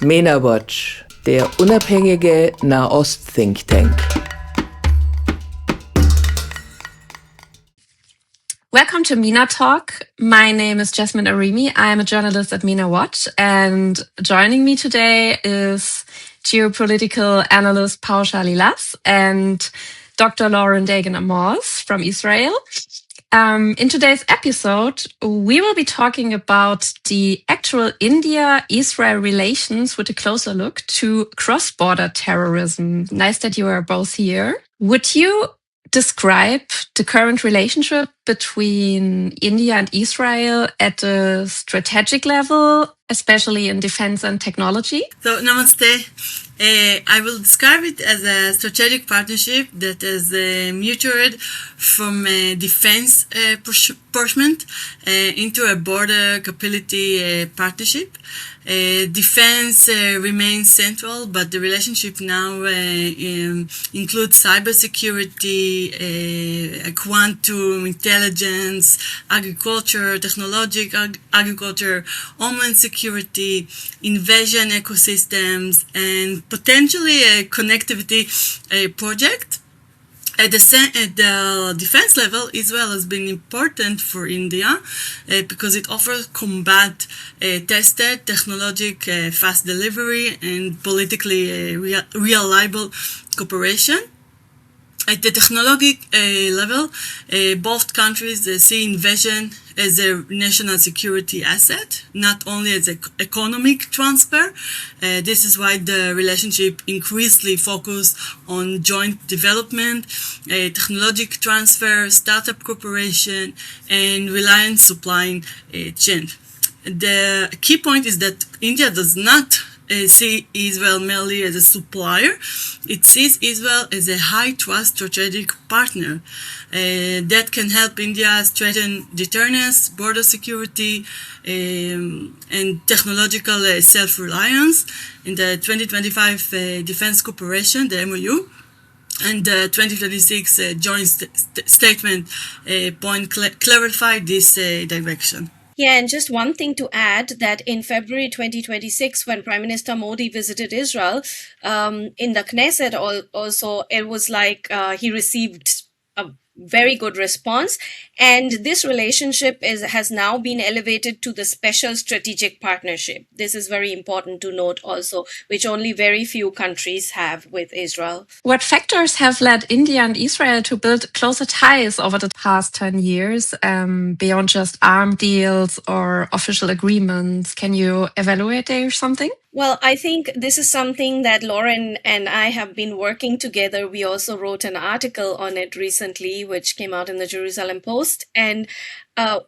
Mena-Watch, der unabhängige Nahost-Think Tank. Welcome to Mena-Talk. My name is Jasmin Arémi. I'm a journalist at Mena-Watch, and joining me today is geopolitical analyst Paushali Lass and Dr. Dagan Amoss from Israel. In today's episode, we will be talking about the actual India-Israel relations with a closer look to cross-border terrorism. Nice that you are both here. Would you describe the current relationship between India and Israel at a strategic level, especially in defense and technology? So, namaste. I will describe it as a strategic partnership that is matured from a defense pursuit into a border capability partnership. Defense remains central, but the relationship now includes cybersecurity, quantum intelligence, agriculture, agriculture, homeland security, invasion ecosystems, and potentially a connectivity project. At the defense level, Israel has been important for India because it offers combat tested, technological fast delivery, and politically reliable cooperation. At the technology level, both countries see invasion as a national security asset, not only as an economic transfer. This is why the relationship increasingly focused on joint development, technological transfer, startup cooperation, and reliant supply chain. The key point is that India does not see Israel merely as a supplier. It sees Israel as a high-trust strategic partner that can help India strengthen deterrence, border security, and technological self-reliance. In the 2025 Defense Cooperation, the MOU, and the 2026 joint statement point clarify this direction. Yeah, and just one thing to add that in February 2026, when Prime Minister Modi visited Israel, in the Knesset also, it was like he received a very good response. And this relationship has now been elevated to the special strategic partnership. This is very important to note also, which only very few countries have with Israel. What factors have led India and Israel to build closer ties over the past 10 years, beyond just arms deals or official agreements? Can you evaluate there something? Well, I think this is something that Lauren and I have been working together. We also wrote an article on it recently, which came out in the Jerusalem Post. And I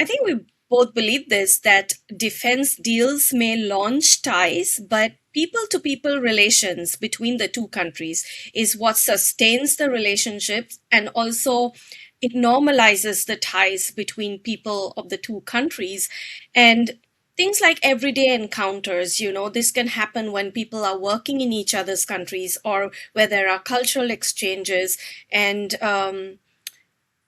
think we both believe this, that defense deals may launch ties, but people-to-people relations between the two countries is what sustains the relationships, and also it normalizes the ties between people of the two countries. And things like everyday encounters, this can happen when people are working in each other's countries or where there are cultural exchanges and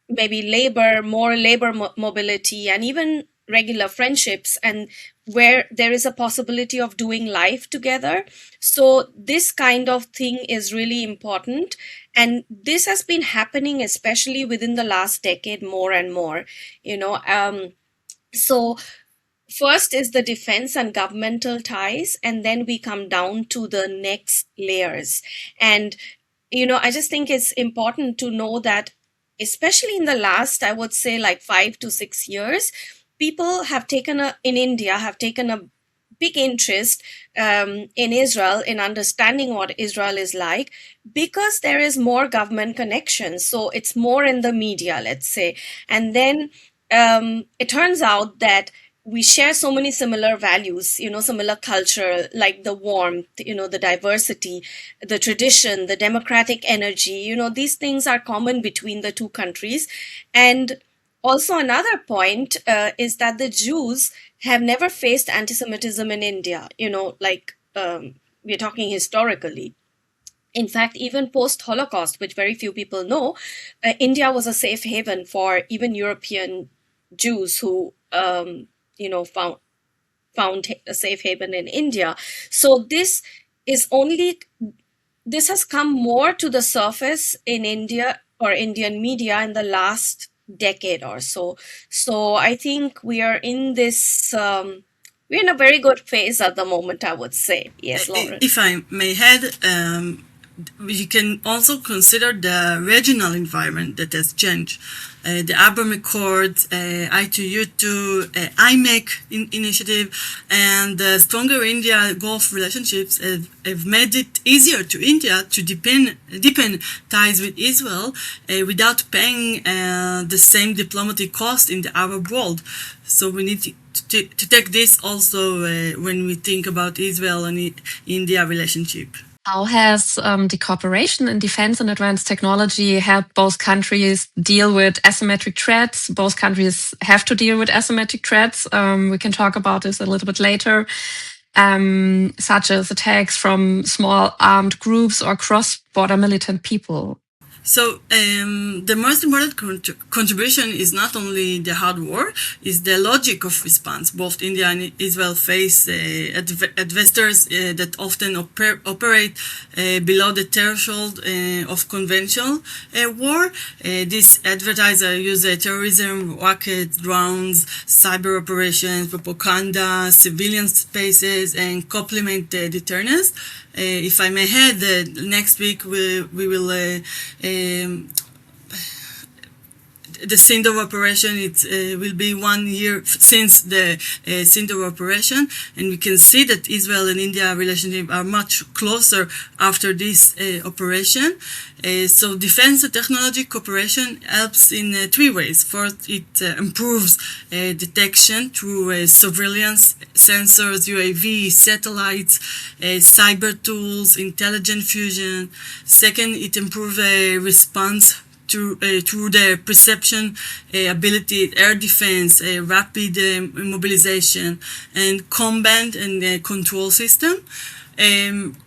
maybe more labor mobility and even regular friendships, and where there is a possibility of doing life together. So this kind of thing is really important. And this has been happening, especially within the last decade, more and more, So first is the defense and governmental ties, and then we come down to the next layers. And, I just think it's important to know that, especially in the last, I would say like 5 to 6 years, people in India have taken a big interest in Israel, in understanding what Israel is like, because there is more government connections. So it's more in the media, let's say. And then it turns out that we share so many similar values, similar culture, like the warmth, the diversity, the tradition, the democratic energy, these things are common between the two countries. And also another point is that the Jews have never faced anti-Semitism in India, we're talking historically. In fact, even post-Holocaust, which very few people know, India was a safe haven for even European Jews who, found a safe haven in India. So this has come more to the surface in India or Indian media in the last decade or so. So I think we are in this, we're in a very good phase at the moment, I would say. Yes, Lauren. If I may add, we can also consider the regional environment that has changed. The Abraham Accords, I2U2, IMEC initiative, and the stronger India-Gulf relationships have made it easier to India to deepen ties with Israel without paying the same diplomatic cost in the Arab world. So we need to take this also when we think about Israel and India relationship. How has the cooperation in defense and advanced technology helped both countries deal with asymmetric threats? Both countries have to deal with asymmetric threats. We can talk about this a little bit later, such as attacks from small armed groups or cross-border militant people. So the most important contribution is not only the hard war, is the logic of response. Both India and Israel face adversaries that often operate below the threshold of conventional war. These advertisers use terrorism, rockets, drones, cyber operations, propaganda, civilian spaces, and complement deterrence. If I may add, next week we will the Sindoor operation. It will be 1 year since the Sindoor operation, and we can see that Israel and India relationship are much closer after this operation. So defense and technology cooperation helps in 3 ways. First, it improves detection through surveillance, sensors, UAV, satellites, cyber tools, intelligent fusion. Second, it improves response through the perception ability, air defense, rapid mobilization, and combat and control system.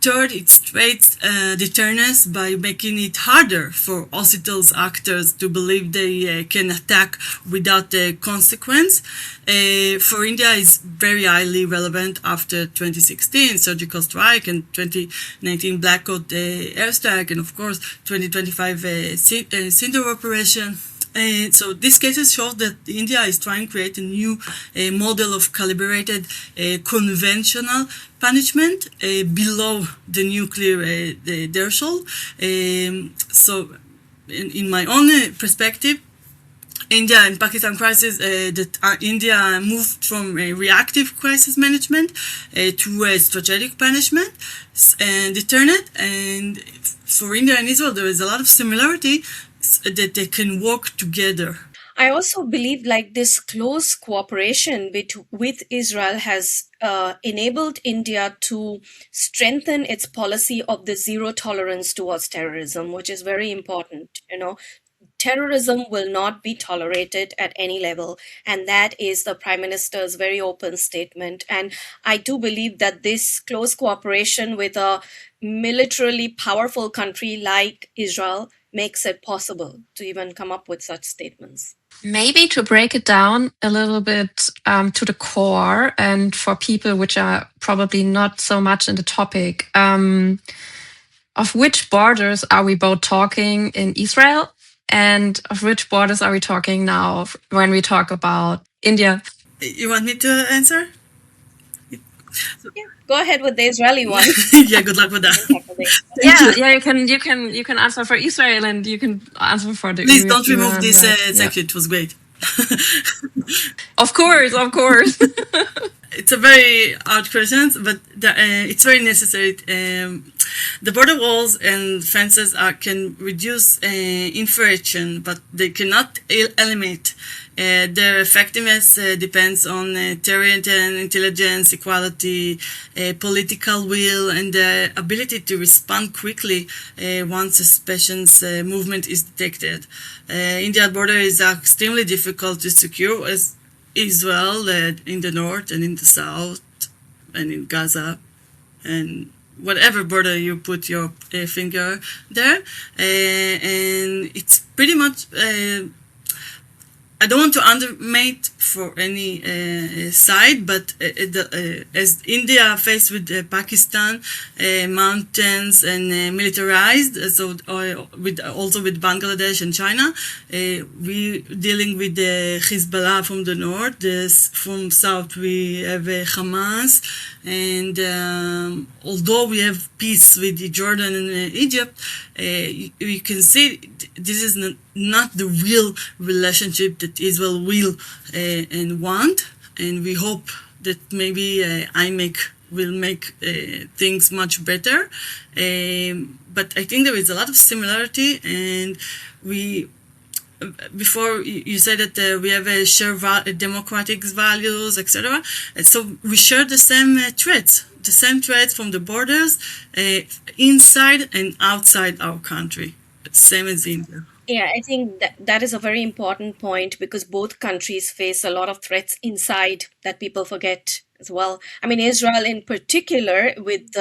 Third, it strengthens deterrence by making it harder for hostile actors to believe they can attack without the consequence. For India, it's very highly relevant after 2016 surgical strike and 2019 blackout airstrike, and of course 2025 Sindoor operation. So these cases show that India is trying to create a new model of calibrated conventional punishment below the nuclear threshold. So in my own perspective, India and Pakistan crisis, that India moved from a reactive crisis management to a strategic punishment and deterrent. And for India and Israel, there is a lot of similarity that they can work together. I also believe like this close cooperation with Israel has enabled India to strengthen its policy of the zero tolerance towards terrorism, which is very important. Terrorism will not be tolerated at any level, and that is the Prime Minister's very open statement. And I do believe that this close cooperation with a militarily powerful country like Israel makes it possible to even come up with such statements. Maybe to break it down a little bit to the core, and for people which are probably not so much in the topic, of which borders are we both talking in Israel, and of which borders are we talking now when we talk about India? You want me to answer? Yeah, go ahead with the Israeli one. Yeah, good luck with that. You can answer for Israel and you can answer for the. Please don't remove this section. It was great. Of course. It's a very hard question, but it's very necessary. The border walls and fences can reduce infiltration, but they cannot eliminate. Their effectiveness depends on deterrent and intelligence, equality, political will, and the ability to respond quickly once suspicious movement is detected. India's border is extremely difficult to secure, as Israel in the north and in the south and in Gaza and whatever border you put your finger there, and it's pretty much I don't want to undermine for any side, but as India faced with Pakistan, mountains and militarized, so also with Bangladesh and China, we dealing with the Hezbollah from the north. From south we have Hamas, and although we have peace with Jordan and Egypt, you can see this is not the real relationship that Israel will and want, and we hope that maybe will make things much better. But I think there is a lot of similarity, and before you said that we have a shared democratic values, etc. So we share the same threats from the borders inside and outside our country, same as India. Yeah, I think that is a very important point, because both countries face a lot of threats inside that people forget as well. I mean, Israel in particular, with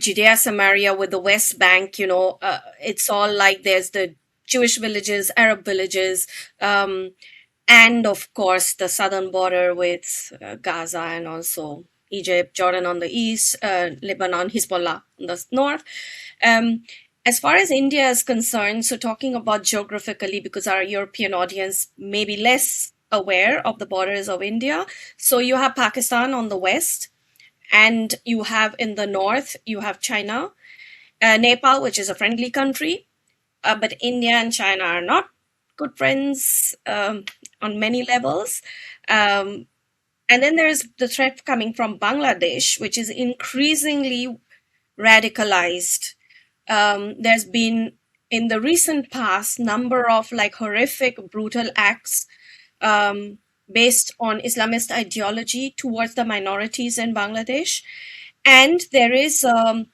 Judea, Samaria, with the West Bank, it's all like there's the Jewish villages, Arab villages, and of course the southern border with Gaza and also Egypt, Jordan on the east, Lebanon, Hezbollah on the north. As far as India is concerned, so talking about geographically, because our European audience may be less aware of the borders of India. So you have Pakistan on the west, and you have in the north, you have China, Nepal, which is a friendly country, but India and China are not good friends on many levels. And then there's the threat coming from Bangladesh, which is increasingly radicalized. There's been, in the recent past, number of horrific, brutal acts based on Islamist ideology towards the minorities in Bangladesh. And there is a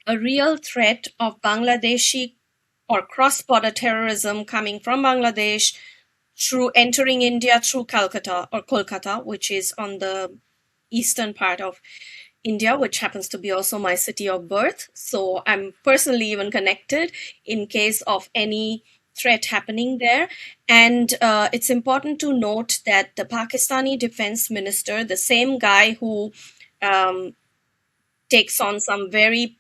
real threat of Bangladeshi or cross-border terrorism coming from Bangladesh through entering India through Kolkata, which is on the eastern part of India, which happens to be also my city of birth. So I'm personally even connected in case of any threat happening there. And it's important to note that the Pakistani defense minister, the same guy who takes on some very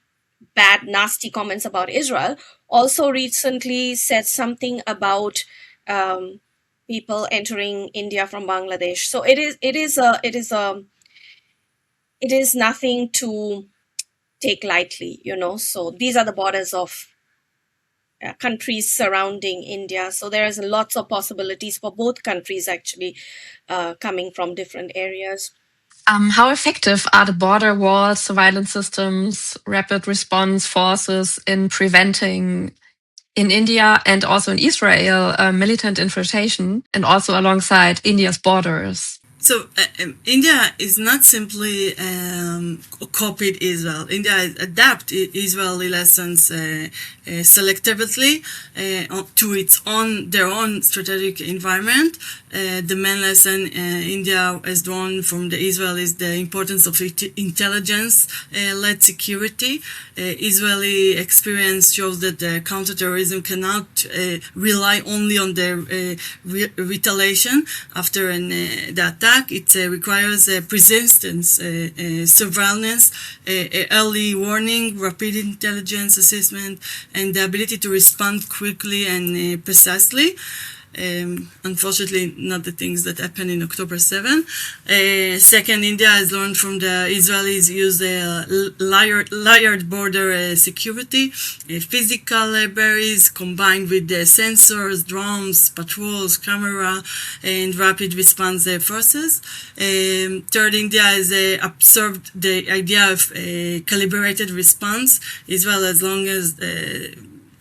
bad, nasty comments about Israel, also recently said something about people entering India from Bangladesh. So it is nothing to take lightly, So these are the borders of countries surrounding India. So there is lots of possibilities for both countries actually coming from different areas. How effective are the border walls, surveillance systems, rapid response forces in preventing, in India and also in Israel, militant infiltration, and also alongside India's borders? So India is not simply copied Israel. India adapt Israeli lessons selectively to their own strategic environment. The main lesson India has drawn from the Israel is the importance of intelligence-led security. Israeli experience shows that counterterrorism cannot rely only on their retaliation after the attack. It requires persistence, surveillance, early warning, rapid intelligence assessment, and the ability to respond quickly and precisely. Unfortunately, not the things that happened in October 7. Second, India has learned from the Israelis use layered border security, physical barriers combined with the sensors, drones, patrols, camera, and rapid response forces. Third, India has observed the idea of calibrated response, Israel as long as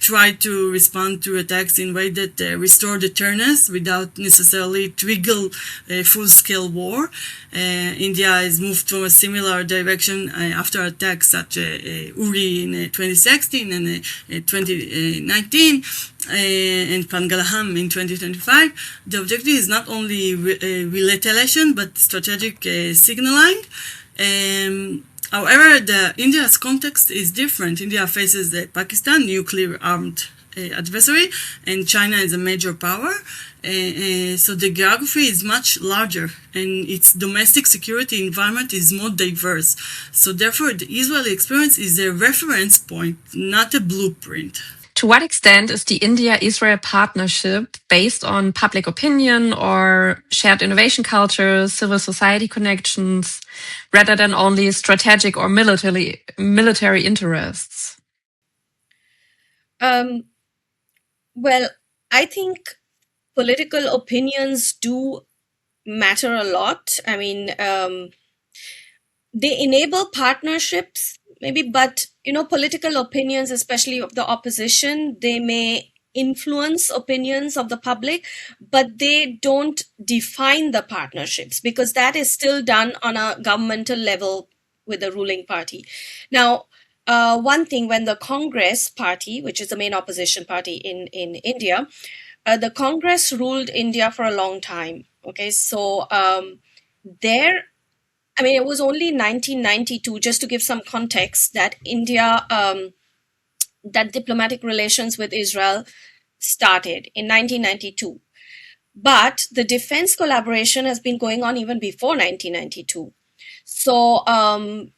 try to respond to attacks in a way that restore deterrence without necessarily trigger a full-scale war. India has moved from a similar direction after attacks such as Uri in 2016 and 2019 and Pangalaham in 2025. The objective is not only retaliation but strategic signaling. However, India's context is different. India faces the Pakistan nuclear-armed adversary, and China is a major power. So the geography is much larger, and its domestic security environment is more diverse. So therefore, the Israeli experience is a reference point, not a blueprint. To what extent is the India-Israel partnership based on public opinion or shared innovation culture, civil society connections, rather than only strategic or military interests? Well, I think political opinions do matter a lot. I mean, they enable partnerships, maybe, but political opinions, especially of the opposition, they may influence opinions of the public, but they don't define the partnerships because that is still done on a governmental level with the ruling party. Now, one thing, when the Congress party, which is the main opposition party in India, the Congress ruled India for a long time. Okay, so it was only 1992, just to give some context, that India, that diplomatic relations with Israel started in 1992. But the defense collaboration has been going on even before 1992. So,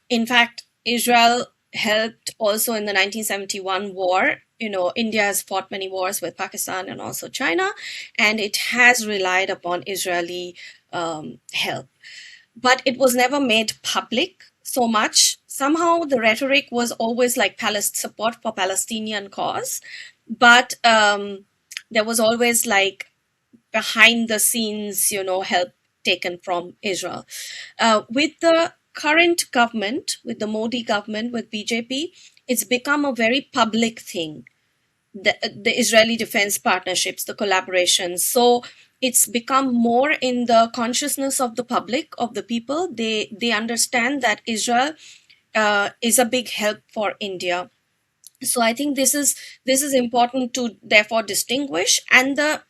in fact, Israel helped also in the 1971 war. India has fought many wars with Pakistan and also China, and it has relied upon Israeli help. But it was never made public so much. Somehow the rhetoric was always like support for Palestinian cause, but there was always like behind the scenes, help taken from Israel. With the current government, with the Modi government, with BJP, it's become a very public thing. The Israeli defense partnerships, the collaborations. So it's become more in the consciousness of the public, of the people. They understand that Israel is a big help for India. So I think this is important to therefore distinguish. And the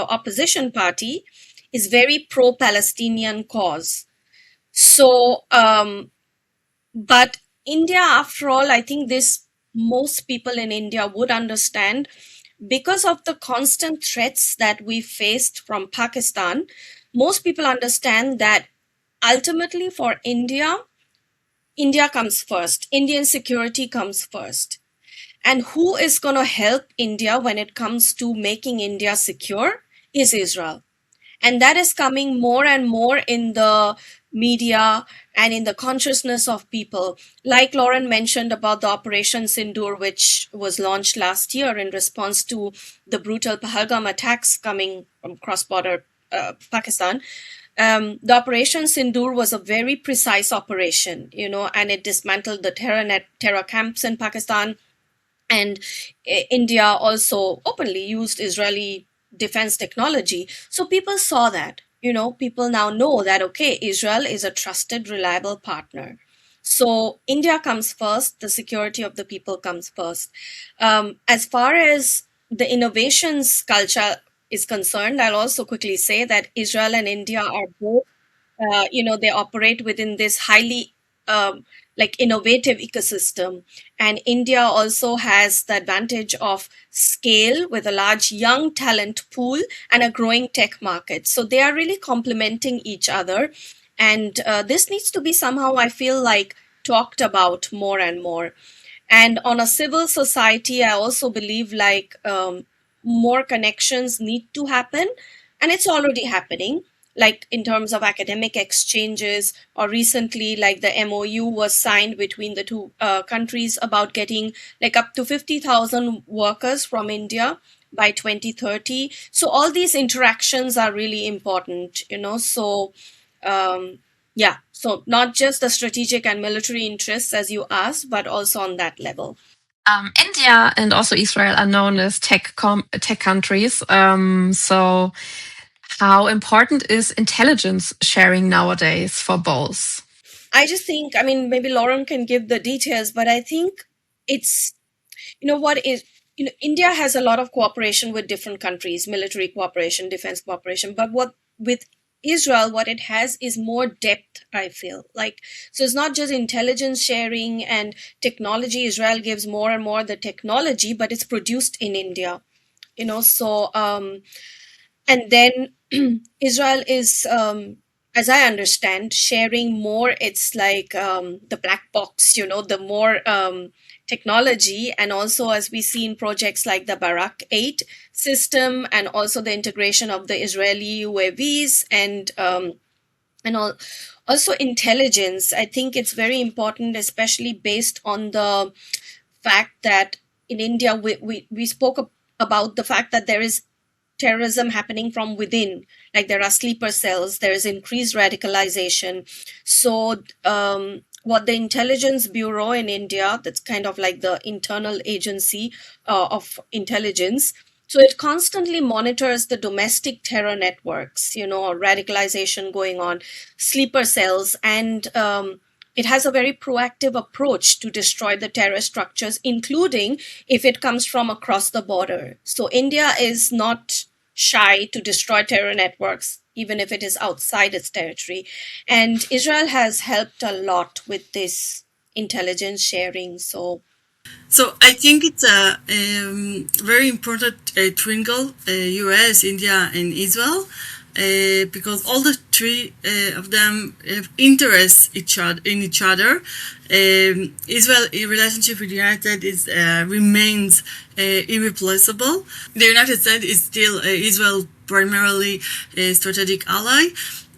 opposition party is very pro-Palestinian cause. So, but India, after all, I think most people in India would understand, because of the constant threats that we faced from Pakistan, most people understand that ultimately for India comes first. Indian security comes first. And who is going to help India when it comes to making India secure is Israel. And that is coming more and more in the media and in the consciousness of people. Like Lauren mentioned about the Operation Sindoor, which was launched last year in response to the brutal Pahalgam attacks coming from cross-border Pakistan. The Operation Sindoor was a very precise operation, and it dismantled the terror camps in Pakistan. And India also openly used Israeli defense technology. So people saw that, people now know that, okay, Israel is a trusted, reliable partner. So India comes first, the security of the people comes first. As far as the innovations culture is concerned, I'll also quickly say that Israel and India are both, they operate within this highly innovative ecosystem. And India also has the advantage of scale with a large young talent pool and a growing tech market. So they are really complementing each other. And this needs to be somehow, I feel like, talked about more and more. And on a civil society, I also believe more connections need to happen. And it's already happening, like in terms of academic exchanges, or recently, like the MOU was signed between the two countries about getting up to 50,000 workers from India by 2030. So all these interactions are really important, so so not just the strategic and military interests, as you asked, but also on that level. India and also Israel are known as tech countries. So how important is intelligence sharing nowadays for both? I just think, maybe Lauren can give the details, but I think it's, India has a lot of cooperation with different countries, military cooperation, defense cooperation. But with Israel, what it has is more depth, I feel. Like, so it's not just intelligence sharing and technology. Israel gives more and more the technology, but it's produced in India, so and then Israel is, as I understand, sharing more. It's like the black box, the more technology, and also as we see in projects like the Barak 8 system, and also the integration of the Israeli UAVs and also intelligence. I think it's very important, especially based on the fact that in India we spoke about the fact that there is terrorism happening from within. Like, there are sleeper cells, there is increased radicalization. So what the Intelligence Bureau in India, that's kind of like the internal agency of intelligence, so it constantly monitors the domestic terror networks, radicalization going on, sleeper cells, and it has a very proactive approach to destroy the terror structures, including if it comes from across the border. So India is not shy to destroy terror networks, even if it is outside its territory. And Israel has helped a lot with this intelligence sharing. So I think it's a very important triangle, US, India, and Israel, because all the three of them have interest in each other. Israel in relationship with the United States remains irreplaceable. The United States is still Israel primarily a strategic ally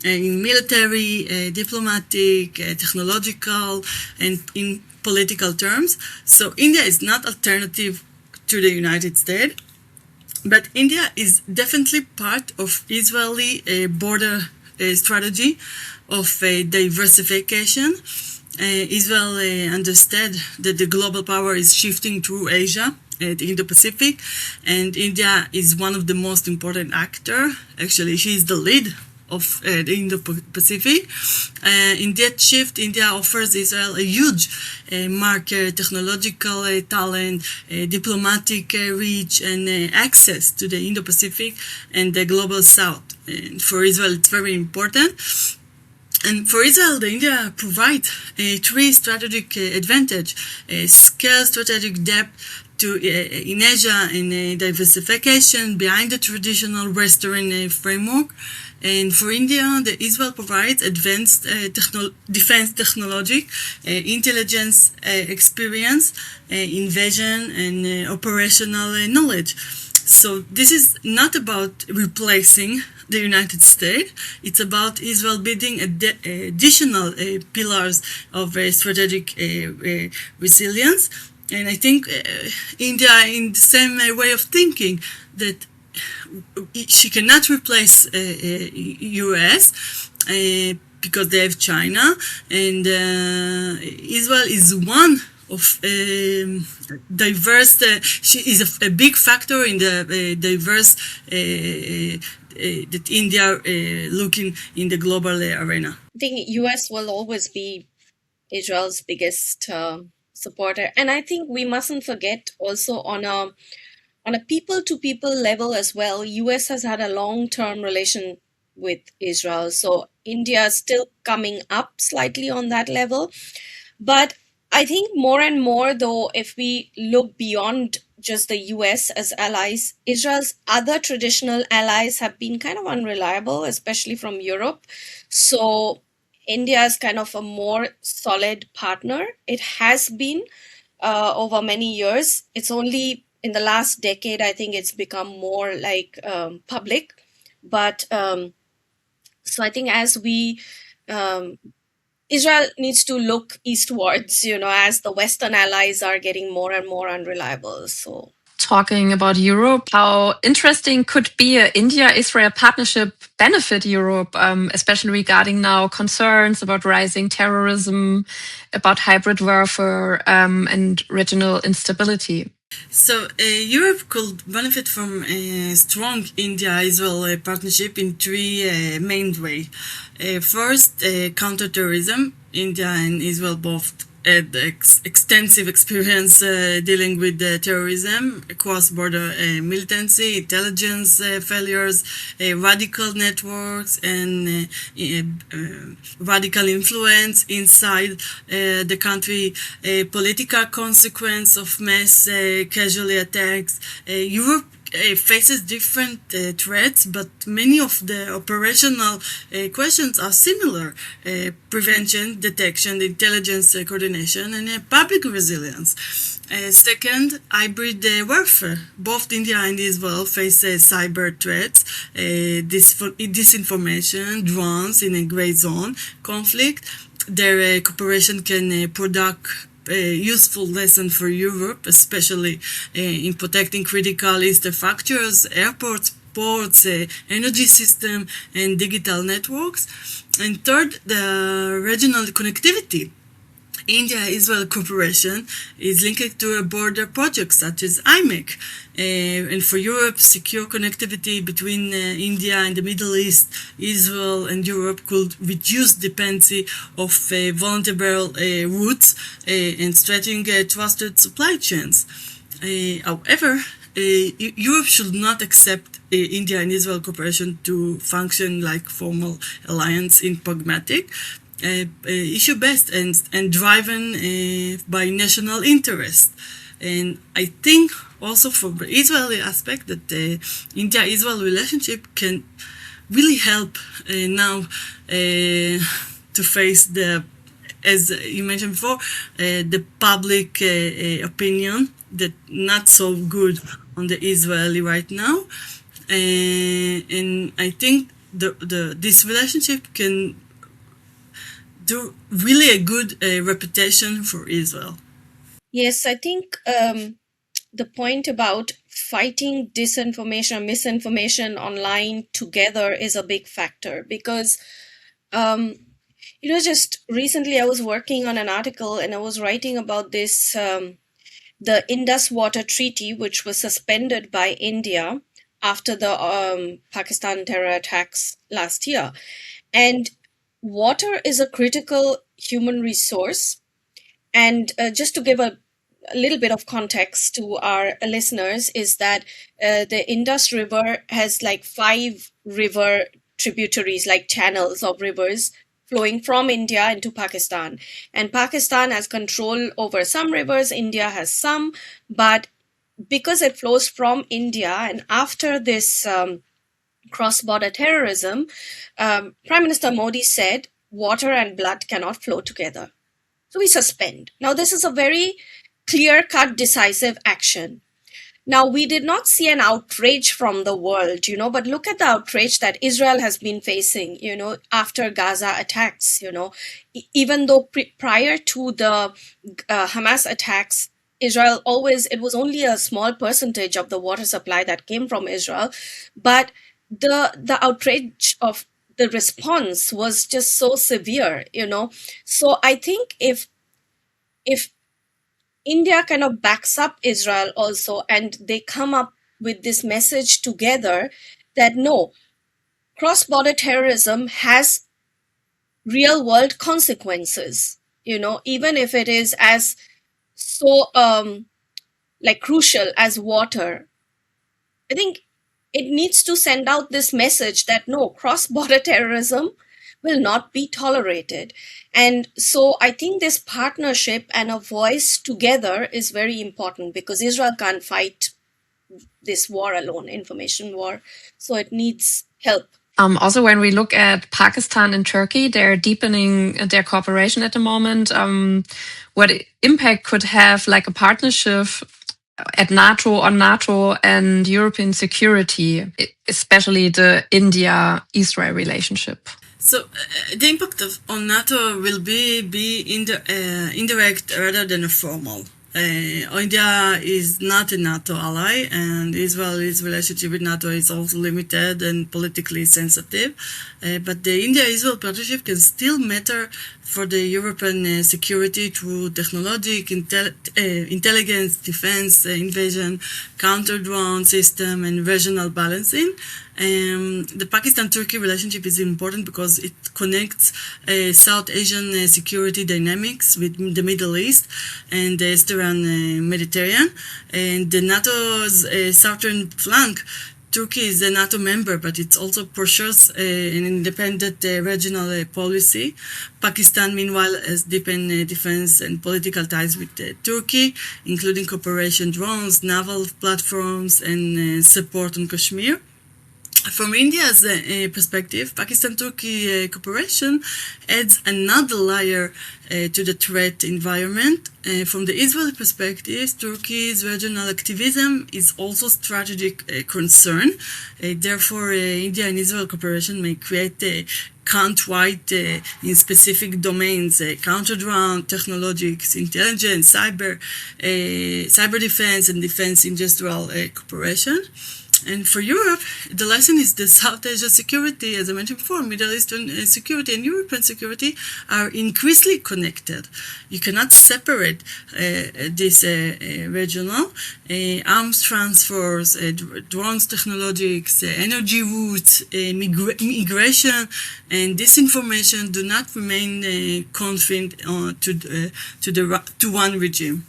in military, diplomatic, technological, and in political terms. So India is not alternative to the United States, but India is definitely part of Israeli border strategy of diversification. Israel understood that the global power is shifting through Asia, the Indo-Pacific, and India is one of the most important actors. Actually, she is the lead of the Indo-Pacific. In that shift, India offers Israel a huge market, technological talent, diplomatic reach, and access to the Indo-Pacific and the global South. And for Israel, it's very important. And for Israel, the India provides three strategic advantage: scale, strategic depth in Asia, and diversification behind the traditional Western framework. And for India, Israel provides advanced defense technology, intelligence experience, invasion, and operational knowledge. So this is not about replacing the United States. It's about Israel building additional pillars of strategic resilience. And I think India, in the same way of thinking, that she cannot replace US because they have China, and Israel is one of diverse. She is a big factor in the diverse that India looking in the global arena. I think US will always be Israel's biggest supporter, and I think we mustn't forget also on a people-to-people level as well. US has had a long-term relation with Israel, so India is still coming up slightly on that level. But I think more and more, though, if we look beyond just the US as allies, Israel's other traditional allies have been kind of unreliable, especially from Europe. So India is kind of a more solid partner. It has been over many years. It's only in the last decade, I think it's become more like public. But so I think as we Israel needs to look eastwards, as the Western allies are getting more and more unreliable. So, talking about Europe, how interesting could be a India-Israel partnership benefit Europe, especially regarding now concerns about rising terrorism, about hybrid warfare, and regional instability? So Europe could benefit from a strong India-Israel partnership in three main ways. First, counterterrorism. India and Israel both had extensive experience dealing with terrorism, cross-border militancy, intelligence failures, radical networks, and radical influence inside the country, political consequence of mass casualty attacks. Europe faces different threats, but many of the operational questions are similar: prevention, detection, intelligence coordination, and public resilience. Second, hybrid warfare. Both India and Israel face cyber threats, disinformation, drones in a gray zone conflict. Their cooperation can produce useful lesson for Europe, especially in protecting critical infrastructures, airports, ports, energy system, and digital networks. And third, the regional connectivity. India-Israel cooperation is linked to border projects such as IMEC. And for Europe, secure connectivity between India and the Middle East, Israel and Europe could reduce dependency of vulnerable routes and strengthen trusted supply chains. However, Europe should not accept India and Israel cooperation to function like formal alliance in pragmatic, issue-based and driven by national interest. And I think also for the Israeli aspect that the India-Israel relationship can really help now to face the, as you mentioned before, the public opinion that not so good on the Israeli right now. And I think this relationship can do really a good reputation for Israel. Yes, I think the point about fighting disinformation, misinformation online together is a big factor because, just recently I was working on an article and I was writing about this, the Indus Water Treaty, which was suspended by India after the Pakistan terror attacks last year. And water is a critical human resource. And just to give a little bit of context to our listeners is that the Indus River has like 5 river tributaries, like channels of rivers flowing from India into Pakistan. And Pakistan has control over some rivers, India has some, but because it flows from India and after this cross-border terrorism, Prime Minister Modi said water and blood cannot flow together. So we suspend. Now, this is a very clear-cut, decisive action. Now, we did not see an outrage from the world, but look at the outrage that Israel has been facing, after Gaza attacks, even though prior to the Hamas attacks, Israel it was only a small percentage of the water supply that came from Israel, but the outrage of the response was just so severe, So I think if India kind of backs up Israel also, and they come up with this message together that no, cross-border terrorism has real-world consequences, even if it is as so crucial as water. I think it needs to send out this message that no, cross-border terrorism will not be tolerated. And so I think this partnership and a voice together is very important because Israel can't fight this war alone, information war. So it needs help. Also, when we look at Pakistan and Turkey, they're deepening their cooperation at the moment. What impact could have like a partnership at NATO and European security, especially the India-Israel relationship? So the impact on NATO will be indirect rather than formal. India is not a NATO ally, and Israel's relationship with NATO is also limited and politically sensitive. But the India-Israel partnership can still matter for the European security through technology, intelligence, defense, invasion, counter-drone system, and regional balancing. The Pakistan-Turkey relationship is important because it connects South Asian security dynamics with the Middle East and the Eastern Mediterranean. And the NATO's southern flank, Turkey is a NATO member, but it also pursues an independent regional policy. Pakistan, meanwhile, has deepened defense and political ties with Turkey, including cooperation drones, naval platforms, and support on Kashmir. From India's perspective, Pakistan-Turkey cooperation adds another layer to the threat environment. From the Israeli perspective, Turkey's regional activism is also strategic concern. Therefore, India and Israel cooperation may create countwide in specific domains, counter-drone technologies, intelligence, cyber defense, and defense industrial cooperation. And for Europe, the lesson is that South Asia security, as I mentioned before, Middle Eastern security and European security are increasingly connected. You cannot separate this regional arms transfers, drones technologies, energy routes, migration, and disinformation do not remain confined to one regime.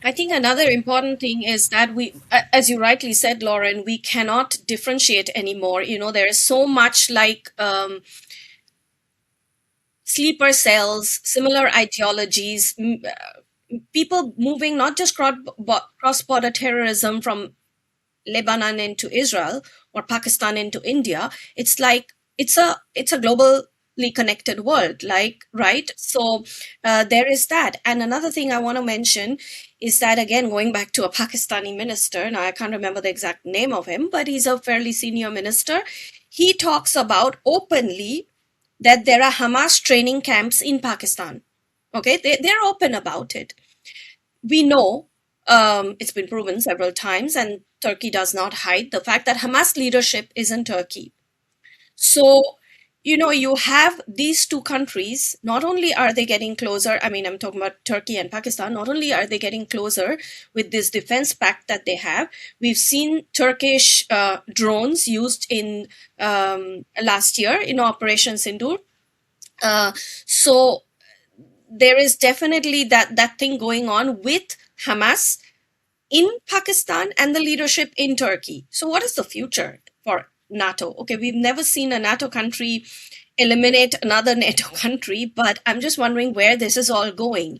I think another important thing is that we, as you rightly said, Lauren, we cannot differentiate anymore. There is so much like sleeper cells, similar ideologies, people moving not just cross-border terrorism from Lebanon into Israel or Pakistan into India. It's like it's a globally connected world, right? So there is that. And another thing I want to mention is that, again, going back to a Pakistani minister, now I can't remember the exact name of him, but he's a fairly senior minister. He talks about openly that there are Hamas training camps in Pakistan. Okay, they're open about it. We know it's been proven several times, and Turkey does not hide the fact that Hamas leadership is in Turkey. So, you have these two countries, not only are they getting closer, I'm talking about Turkey and Pakistan, not only are they getting closer with this defense pact that they have, we've seen Turkish drones used in last year in Operation Sindoor. So there is definitely that thing going on with Hamas in Pakistan and the leadership in Turkey. So what is the future for NATO? Okay, we've never seen a NATO country eliminate another NATO country, but I'm just wondering where this is all going,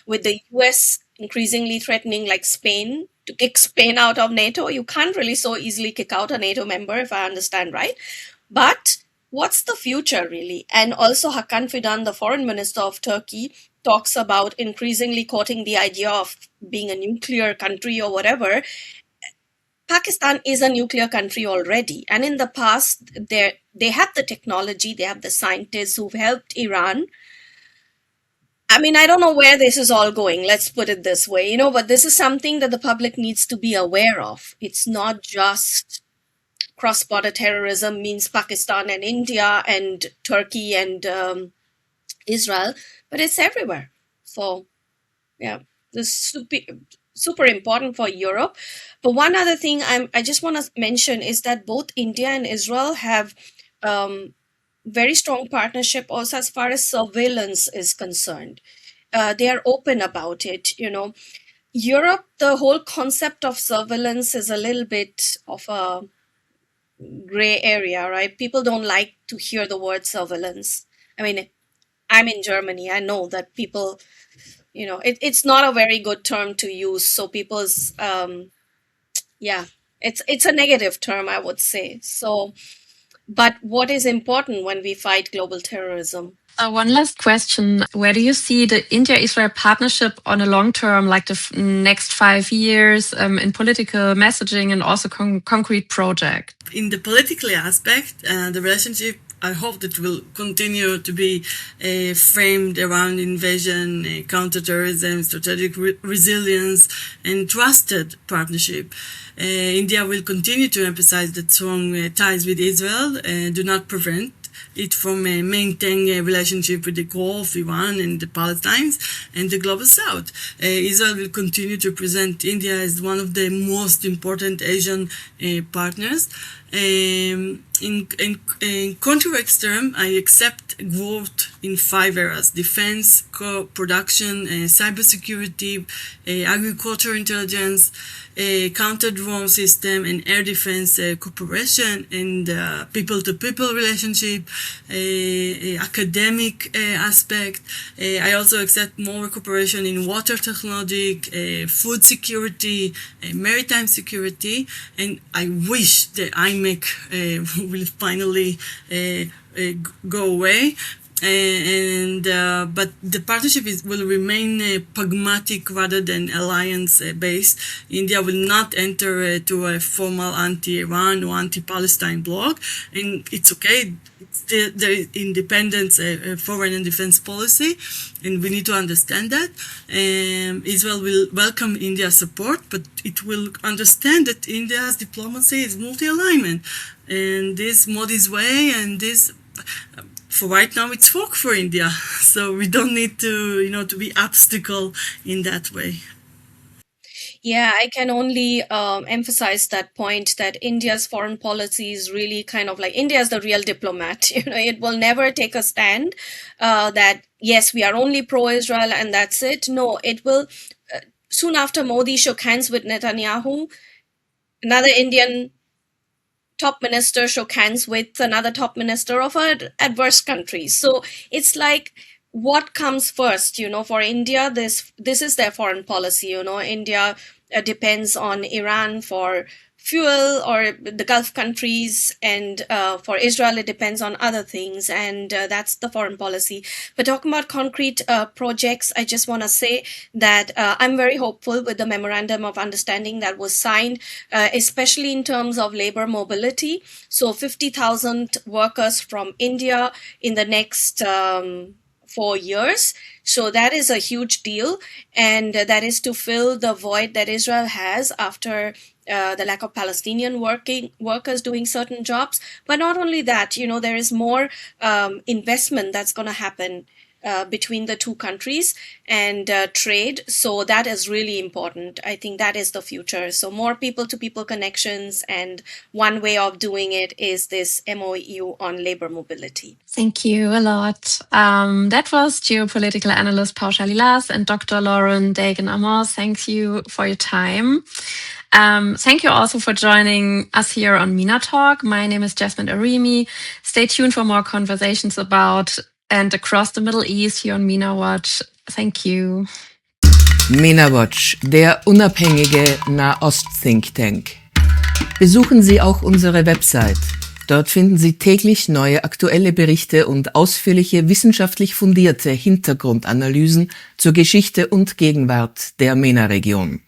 with the US increasingly threatening like Spain to kick Spain out of NATO. You can't really so easily kick out a NATO member, if I understand right. But what's the future really? And also Hakan Fidan, the foreign minister of Turkey, talks about increasingly quoting the idea of being a nuclear country or whatever. Pakistan is a nuclear country already. And in the past, they have the technology, they have the scientists who've helped Iran. I don't know where this is all going, let's put it this way, but this is something that the public needs to be aware of. It's not just cross-border terrorism means Pakistan and India and Turkey and Israel, but it's everywhere. So, yeah, this is super important for Europe. But one other thing I just want to mention is that both India and Israel have very strong partnership also as far as surveillance is concerned. They are open about it. Europe, the whole concept of surveillance is a little bit of a gray area, right? People don't like to hear the word surveillance. I'm in Germany. I know that people, it's not a very good term to use. So people's, it's a negative term, I would say. So, but what is important when we fight global terrorism? One last question. Where do you see the India-Israel partnership on a long term, like the next 5 years, in political messaging and also concrete project? In the political aspect, the relationship, I hope that will continue to be framed around invasion, counterterrorism, strategic resilience, and trusted partnership. India will continue to emphasize that strong ties with Israel do not prevent it from maintaining a relationship with the Gulf, Iran, and the Palestinians, and the global South. Israel will continue to present India as one of the most important Asian partners. In contract term, I accept growth in 5 areas: defense, production, cybersecurity, agriculture intelligence, counter-drone system, and air defense cooperation, and people-to-people relationship, academic aspect. I also accept more cooperation in water technology, food security, maritime security, and I wish the IMEC will finally go away. But the partnership will remain pragmatic rather than alliance-based. India will not enter to a formal anti-Iran or anti-Palestine bloc, and it's okay. There is independence, foreign and defense policy, and we need to understand that. Israel will welcome India's support, but it will understand that India's diplomacy is multi-alignment, and this Modi's way, and this. For right now, it's work for India, so we don't need to, to be obstacle in that way. Yeah, I can only emphasize that point that India's foreign policy is really kind of like India is the real diplomat. It will never take a stand that, yes, we are only pro-Israel and that's it. No, it will. Soon after Modi shook hands with Netanyahu, another Indian top minister shook hands with another top minister of an adverse country. So it's like, what comes first? For India, this is their foreign policy. India depends on Iran for fuel, or the Gulf countries, and for Israel, it depends on other things, and that's the foreign policy. But talking about concrete projects, I just want to say that I'm very hopeful with the memorandum of understanding that was signed, especially in terms of labor mobility. So 50,000 workers from India in the next 4 years. So that is a huge deal, and that is to fill the void that Israel has after the lack of Palestinian workers doing certain jobs. But not only that, there is more investment that's going to happen between the two countries, and trade. So that is really important. I think that is the future. So more people-to-people connections, and one way of doing it is this MOU on labor mobility. Thank you a lot. That was geopolitical analyst Paushali Lass and Dr. Lauren Dagan Amoss. Thank you for your time. Thank you also for joining us here on Mena-Talk. My name is Jasmin Arémi. Stay tuned for more conversations about and across the Middle East here on Mena-Watch. Thank you. Mena-Watch, der unabhängige Nahost-Think Tank. Besuchen Sie auch unsere Website. Dort finden Sie täglich neue aktuelle Berichte und ausführliche wissenschaftlich fundierte Hintergrundanalysen zur Geschichte und Gegenwart der MENA-Region.